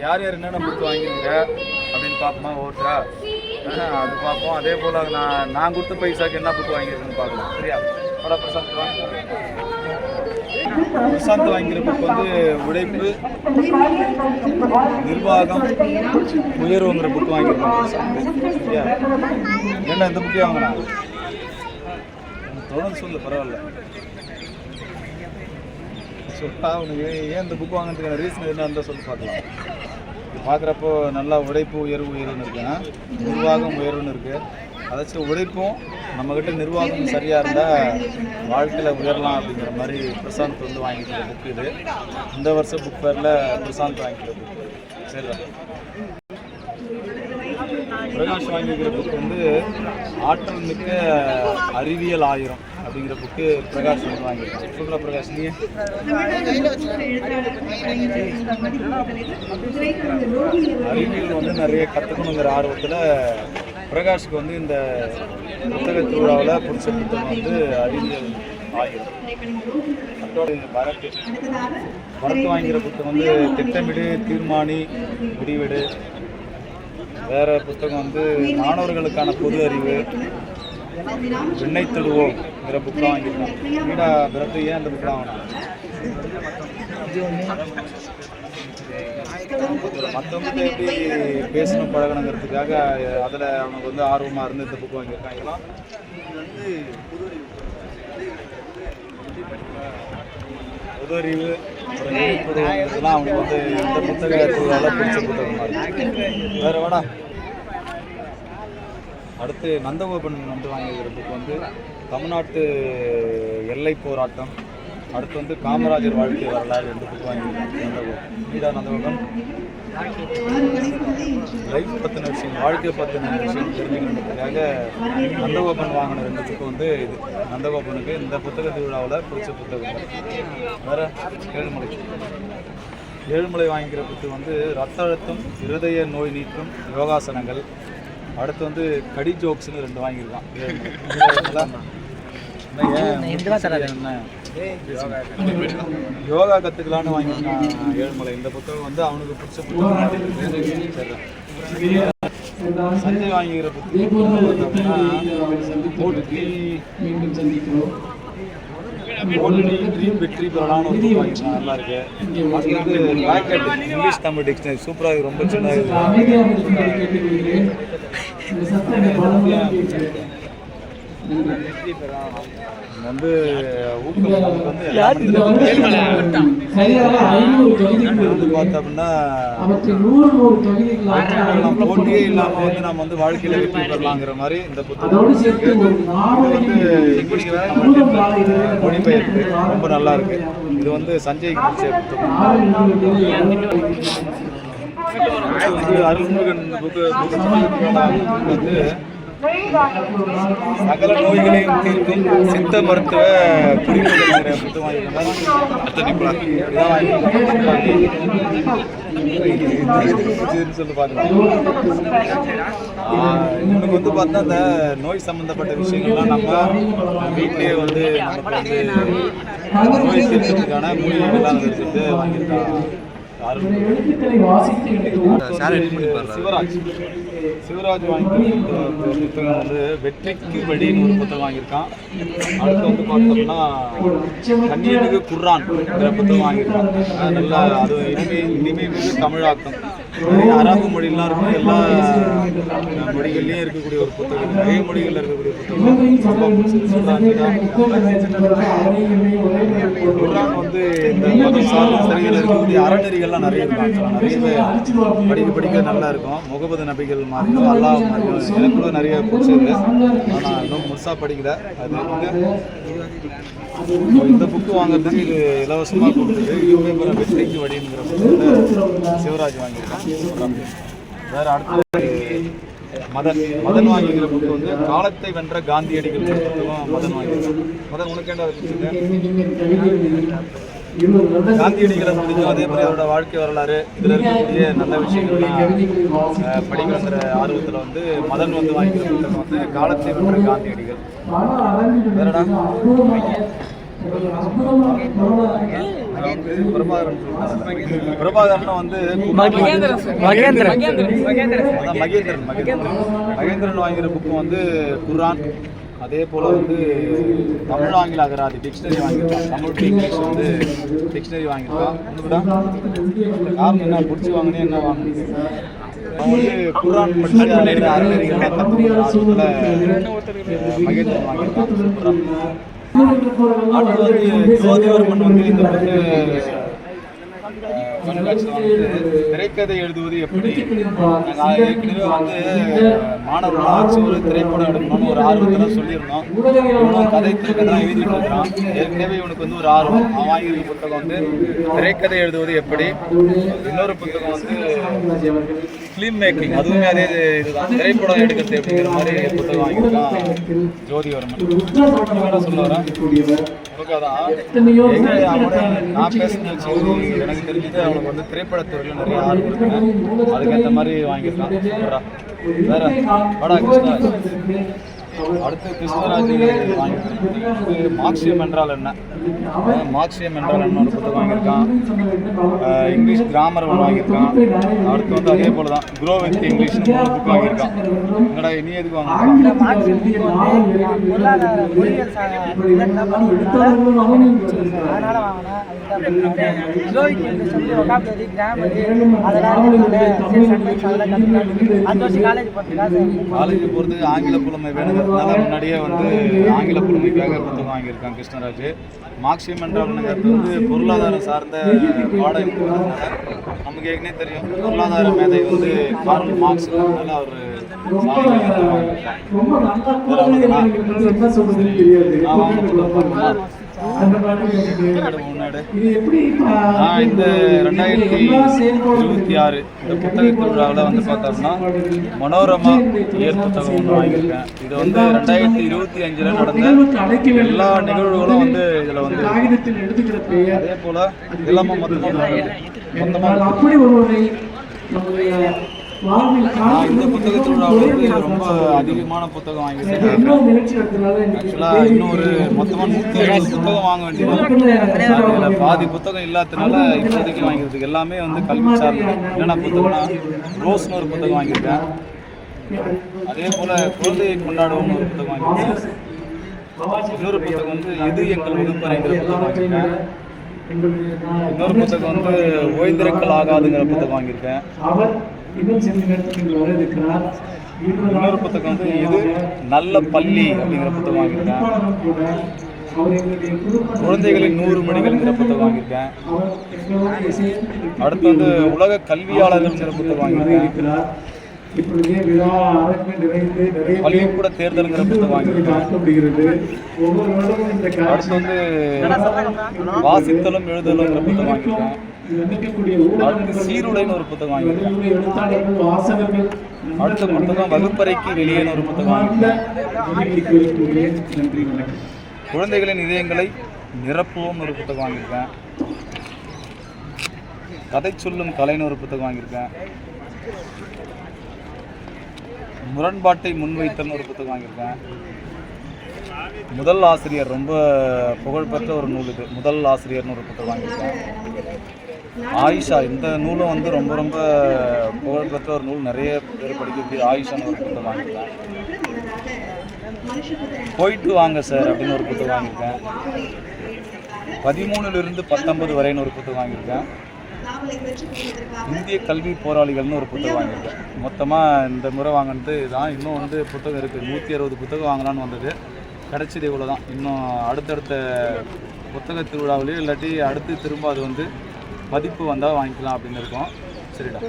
யார் யார் என்னென்ன புக்கு வாங்கியிருக்க அப்படின்னு பார்ப்போமா ஒவ்வொருத்தரா? அது பார்ப்போம். அதே போல் நான் கொடுத்த பைசாக்கு என்ன புக்கு வாங்கியிருக்குன்னு பார்க்கலாம். சரியா? பிரசாந்த் வாங்கிக்கிற புக் வந்து உழைப்பு நிர்வாகம் உயர்வுங்கிற புக்கு வாங்கியிருக்கேன். சரியா? ஏன்னா இந்த புக்கே வாங்கினா தொடர்ந்து சொல்லு, பரவாயில்ல. சொல்லா உனக்கு ஏன் இந்த புக் வாங்கினதுக்கான ரீசன் என்ன இருந்தால் சொல்லி பார்க்கலாம். பார்க்குறப்போ நல்லா உழைப்பு உயர்வுன்னு இருக்குன்னா நிர்வாகம் உயர்வுன்னு இருக்குது. அதாச்சும் உழைப்பும் நம்மக்கிட்ட நிர்வாகம் சரியாக இருந்தால் வாழ்க்கையில் உயரலாம் அப்படிங்கிற மாதிரி பிரசாந்த் வந்து வாங்கிக்கிற புக் இது. இந்த வருஷம் புக் ஃபேரில் பிரசாந்த் வாங்கிக்கிற புக். சரிடா. பிரகாஷ் வாங்கிக்கிற புக் வந்து ஆற்றல் மிக்க அறிவியல் 1000 அப்படிங்கிற புக்கு பிரகாஷ் வந்து வாங்கியிருக்கான். சொல்கிறா பிரகாஷ், நீ அறிவியல் வந்து நிறைய கற்றுக்கணுங்கிற ஆர்வத்தில் பிரகாஷ்க்கு வந்து இந்த புத்தக திருவிழாவில் பிடிச்ச புத்தகம் வந்து அறிவியல் 1000. அதோட பரத் வாங்கிற புத்தகம் வந்து திட்டமிடு தீர்மானி முடிவெடு. வேறு புத்தகம் வந்து மாணவர்களுக்கான பொது அறிவு விண்ணை தொடுவோங்கிற புக்கெலாம் வாங்கியிருக்கான். வீடா பிறகு ஏன் அந்த புக்கெலாம் வாங்கினான்? மற்றவங்கள்ட்ட எப்படி பேசணும் பழகணுங்கிறதுக்காக அதில் அவனுக்கு வந்து ஆர்வமாக இருந்து இந்த புக் வாங்கியிருக்கான். இதெல்லாம் பொது அறிவு இதெல்லாம் அவனுக்கு வந்து இந்த புத்தகத்தில் பிடிச்ச புத்தகமாக இருக்கு. வேறு வேணா. அடுத்து நந்தகோபன் வந்து வாங்கியிருக்கிற புக் வந்து தமிழ்நாட்டு எல்லை போராட்டம். அடுத்து வந்து காமராஜர் வாழ்க்கை வரலாறு 2 புக் வாங்கியிருக்காங்க நந்தகோபன். வீடா நந்தகோபன் லைஃப் பற்றின விஷயம், வாழ்க்கை பற்றின விஷயம் தெரிஞ்சுக்கணுன்றதுக்காக நந்தகோபன் வாங்கின 2 புக்கு வந்து இது. நந்தகோபனுக்கு இந்த புத்தக திருவிழாவில் பிடிச்ச புத்தகம். வேறு ஏழுமலை வாங்கிக்கிற புக்கு வந்து ரத்த அழுத்தம் இருதய நோய் நீக்கும் யோகாசனங்கள். அடுத்து வந்து கடி ஜோக்ஸ்னு 2 வாங்கியிருக்கான். யோகா கற்றுக்கலான்னு வாங்கியிருக்கான் ஏழுமலை. இந்த புத்தகம் வந்து அவனுக்கு பிடிச்ச புத்தகம். சஞ்சய் வாங்கிக்கிற புத்தகம் வெற்றி பெறலான்னு ஒரு புக் வாங்கியிருக்கான். நல்லா இருக்கு. அது வந்து ராக்கெட் இங்கிலீஷ் தமிழ் டிக்ஷனரி சூப்பராக ரொம்ப சின்னதாக வந்து ஊக்கம் வந்து பார்த்தோம்னா போட்டியே இல்லாமல் வந்து நம்ம வந்து வாழ்க்கையில் வெற்றி பெறலாங்கிற மாதிரி இந்த புத்தகம் வந்து இங்கிலீஷ் மொழிபெயர்ப்பு ரொம்ப நல்லா இருக்கு. இது வந்து சஞ்சய்க்கு பிடிச்ச புத்தகம். அருள்முருகன் புக்கு வந்து சகல நோய்களையும் தீர்க்கும் சித்த மருத்துவ குறிப்புகள் சொல்லி பார்க்கலாம். இவனுக்கு வந்து பார்த்தா இந்த நோய் சம்மந்தப்பட்ட விஷயங்கள்லாம் நம்ம வீட்லேயே வந்து நமக்கு வந்து நோய் தீர்க்கிறதுக்கான மூலிகைகள்லாம் எடுத்துட்டு வாங்கியிருக்கான். சிவராஜ் வாங்கியிருக்க புத்தகம் வந்து வெற்றிக்கு வழின்னு ஒரு புத்தகம் வாங்கியிருக்கான். அடுத்து வந்து பார்த்தோம்னா கண்ணியமிகு குர்ஆன்ங்கிற புத்தகம் வாங்கியிருக்கான். நல்லா அது இனிமை மிகு தமிழாக்கம். அரபு மொழிலாம் இருக்கும், எல்லா மொழிகள்லையும் இருக்கக்கூடிய ஒரு புத்தகம். நிறைய மொழிகளில் இருக்கக்கூடிய புத்தகம். குர்ஆன் வந்து இந்த மதம் சார்ந்த சரிகள் இருக்கக்கூடிய அறநெறிகள்லாம் நிறைய இருக்கும். நிறைய படிக்க நல்லா இருக்கும். முகமது நபிகள் மாதிரியும் அல்லாஹ் மாதிரியும் எனக்கு கூட நிறைய பிடிச்சது. ஆனால் இன்னும் முழுசாக படிக்கல. அது இந்த புக்கு வாங்குறதுக்கு இது இலவசமாக கொடுத்தது. இதுவே வெற்றிக்கு வழிங்கிற புத்தகத்தை சிவராஜ் வாங்கியிருக்கான். வேறு அடுத்தது மதன் வாங்கிக்கிற புக்கு வந்து காலத்தை வென்ற காந்தியடிகள் புத்தகம் மதன் வாங்கியிருக்கான். மதன் உனக்கு என்ன காந்தியடிகளை முடிஞ்சோம். அதே மாதிரி அவரோட வாழ்க்கை வரலாறு இதில் இருக்கக்கூடிய நல்ல விஷயங்கள்லாம் படிக்கிற ஆர்வத்தில் வந்து மதன் வந்து வாங்கிக்கிற புத்தகம் வந்து காலத்தை வென்ற காந்தியடிகள். வேறடா வந்து பிரபாகரன் வந்து மகேந்திரன் வாங்கிற புக்கு வந்து குர்ஆன், அதே போல் வந்து தமிழ் ஆங்கில அகராதி டிக்ஷனரி வாங்கியிருக்கான். தமிழ் டு இங்கிலீஷ் வந்து டிக்ஷனரி வாங்கியிருக்கான். காரணம் என்ன பிடிச்சி வாங்கினே என்ன வாங்கினது அவன் வந்து குர்ஆன் படிச்சு அறநெறிகள்லாம் கற்றுக்கிற மகேந்திரன் வாங்கியிருக்கான். அடுத்து வந்து ஜோதிவர்மன் வந்து இந்த கண்காட்சியில் வந்து திரைக்கதை எழுதுவது எப்படி. நாங்கள் ஏற்கனவே வந்து மாணவர்களாக ஆச்சு ஒரு திரைப்படம் எடுக்கணும்னு ஒரு ஆர்வத்தில் சொல்லியிருந்தோம். இவனும் கதை திரைக்கதை எழுதிட்டு இருக்கிறான். ஏற்கனவே இவனுக்கு வந்து ஒரு ஆர்வம். அவன் வாங்கியிருக்க புத்தகம் வந்து திரைக்கதை எழுதுவது எப்படி. இன்னொரு புத்தகம் வந்து ஃபிலிம் மேக்கிங், அதுவுமே அதே இதுதான், திரைப்படம் எடுக்கிறது அப்படிங்கிற மாதிரி புத்தகம் வாங்கியிருக்கான் ஜோதிவர்மன். என்ன சொல்ல வரேன், நான் பேசுன எனக்கு தெரிஞ்சது அவனுக்கு வந்து திரைப்படத்துறையில் நிறைய ஆர்வம் இருக்குங்க. அதுக்கேற்ற மாதிரி வாங்கியிருக்கான். வேற வடா கிருஷ்ணராஜ். அடுத்து கிருஷ்ணராஜ் வாங்கியிருக்கான். மார்க்சியம் என்றால் என்ன, மார்க்சியம் என்றால் என்ன ஒரு புத்தகம் வாங்கியிருக்கான். இங்கிலீஷ் கிராமர் ஒன்று வாங்கியிருக்கான். அடுத்து வந்து அதே போல தான் க்ரோ வித் இங்கிலீஷ்னு ஒரு புக் வாங்கியிருக்கான். என்னடா நீ எதுக்கு வாங்கியிருக்கான்? காலேஜ் போகிறதுக்கு ஆங்கில புலமை வேணுங்கிறதுனால முன்னாடியே வந்து ஆங்கில புலமைக்காக புத்தகம் வாங்கியிருக்கான் கிருஷ்ணராஜ். மார்க்சியம் என்றால்ங்கிறது வந்து பொருளாதாரம் சார்ந்த பாடம் இருக்கிறதுனால நமக்கு ஏற்கனவே தெரியும். பொருளாதார மேதை வந்து கார்ல் மார்க்ஸ்னால அவர் இந்த 2026 இந்த புத்தக திருவிழாவில் வந்து பார்த்தோம்னா மனோரமா இயற் புத்தகம் ஒன்று வாங்கியிருக்கேன். இது வந்து 2025 நடந்த எல்லா நிகழ்வுகளும் வந்து இதில் வந்து அதே போல் எல்லாமே மொத்தமாக இந்த புத்தக திருவிழாவில் வந்து ரொம்ப அதிகமான புத்தகம் வாங்கியிருக்கேன். ஆக்சுவலாக இன்னொரு மொத்தமாக 150 புத்தகம் வாங்க வேண்டியது. பாதி புத்தகம் இல்லாததுனால இப்போதைக்கு வாங்கிக்கிறதுக்கு எல்லாமே வந்து கல்வி சார்ந்து. என்னென்ன புத்தகம்னா ரோஸ்னு ஒரு புத்தகம் வாங்கியிருக்கேன். அதே போல் குழந்தையை கொண்டாடுவோம்னு ஒரு புத்தகம் வாங்கியிருக்கேன். இன்னொரு புத்தகம் வந்து எது எங்கள் வகுப்பறைங்கிற புத்தகம் வாங்கியிருக்கேன். இன்னொரு புத்தகம் வந்து ஓய்ந்திருக்கல் ஆகாதுங்கிற புத்தகம் வாங்கியிருக்கேன். இன்னொரு புத்தகம் வந்து இது நல்ல பள்ளி அப்படிங்கிற புத்தகம் வாங்கியிருக்கேன். குழந்தைகளின் 100 மணிகள்ங்கிற புத்தகம் வாங்கியிருக்கேன். அடுத்து வந்து உலக கல்வியாளர்கள்ங்கிற புத்தகம் வாங்கியிருக்கேன். பள்ளிக்கூட தேர்தலுங்கிற புத்தகம் வாங்கியிருக்கேன். அடுத்து வந்து வாசித்தலும் எழுதலுங்கிற புத்தகம் வாங்கியிருக்கேன். அடுத்து சீருடைன்னு ஒரு புத்தகம் வாங்கியிருக்கேன். அடுத்த புத்தகம் வகுப்பறைக்கு வெளியேன்னு ஒரு புத்தகம் வாங்கியிருக்கேன். குழந்தைகளின் இதயங்களை நிரப்புவோம்னு ஒரு புத்தகம் வாங்கியிருக்கேன். கதை சொல்லும் கலைன்னு ஒரு புத்தகம் வாங்கியிருக்கேன். முரண்பாட்டை முன்வைத்தல்னு ஒரு புத்தகம் வாங்கியிருக்கேன். முதல் ஆசிரியர், ரொம்ப புகழ்பெற்ற ஒரு நூல் இது. முதல் ஆசிரியர்னு ஒரு புத்தகம் வாங்கியிருக்கேன். ஆயிஷா, இந்த நூலும் வந்து ரொம்ப ரொம்ப புகழ்பெற்ற ஒரு நூல், நிறைய பேர் படிக்கக்கூடிய ஆயிஷான்னு ஒரு புத்தகம் வாங்கியிருக்கேன். போயிட்டு வாங்க சார் அப்படின்னு ஒரு புத்தகம் வாங்கியிருக்கேன். 13 to 19 வரைன்னு ஒரு புத்தகம் வாங்கியிருக்கேன். இந்திய கல்வி போராளிகள்னு ஒரு புத்தகம் வாங்கியிருக்கேன். மொத்தமாக இந்த முறை வாங்கினது தான். இன்னும் வந்து புத்தகம் இருக்குது. 160 புத்தகம் வாங்கலான்னு வந்தது, கிடச்சிது இவ்வளோ தான். இன்னும் அடுத்தடுத்த புத்தக திருவிழாவிலேயே இல்லாட்டி அடுத்து திரும்ப அது வந்து மதிப்பு வந்தால் வாங்கிக்கலாம் அப்படின்னு இருக்கோம். சரிடா.